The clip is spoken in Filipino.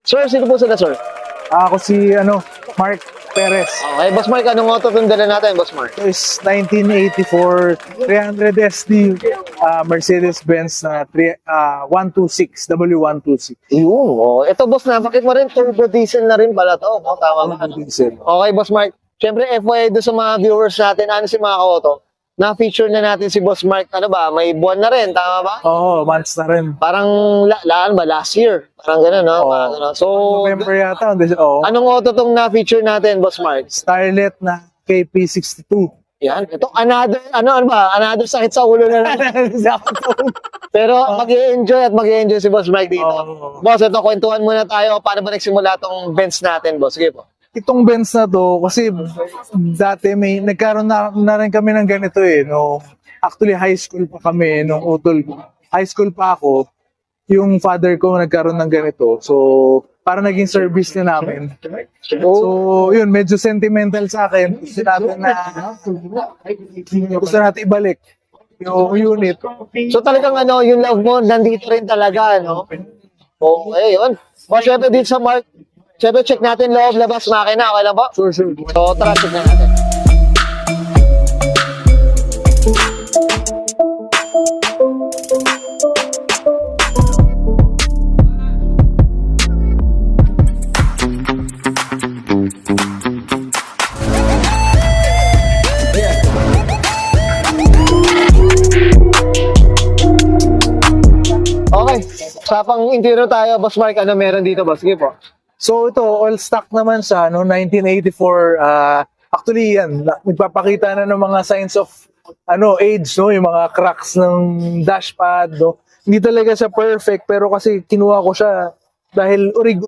Sir, sino po sila, sir? Ako si Mark Perez. Okay, Boss Mark, anong auto itong dala natin, Boss Mark? Ito is 1984 300 SD Mercedes-Benz na 126 W126. Yun, oh. Ito, boss, napakit mo rin, turbo diesel na rin pala to. No? Tama ba? Diesel. Okay, Boss Mark. Siyempre, FYI doon sa mga viewers natin, ano si mga auto, na-feature na natin si Boss Mark, ano ba, may buwan na rin, tama ba? Oo, months na rin. Parang, laan ba, last year? Parang gano'n, no? Oo. Parang gano'n. So, November yata. Oo. anong auto tong na-feature natin, Boss Mark? Starlet na KP62. Yan. Ito, another sakit sa ulo na lang. Pero mag-i-enjoy at mag-i-enjoy si Boss Mike dito. Oo. Boss, ito, kwentuhan muna tayo. Paano ba nagsimula tong Benz natin, boss? Sige po. Itong Benz na to, kasi dati nagkaroon na rin kami ng ganito no. Actually, high school pa kami nung utol. High school pa ako, yung father ko nagkaroon ng ganito. So, para naging service na namin. So, yun, medyo sentimental sa akin. Gusto natin ibalik yung unit. So talagang yung love mo, nandito rin talaga, no? Okay, yun. O, syempre dito sa Mark, syempre check natin loob, labas, makina. Okay lang po? Sure. So, tara, check na natin. Okay, sa pang-interior tayo, Boss Mark, ano meron dito, boss? Sige po. So, ito, all stock naman siya, 1984. Actually, yan, nagpapakita na ng mga signs of age, no? Yung mga cracks ng dashpad, no? Hindi talaga siya perfect, pero kasi kinuha ko siya dahil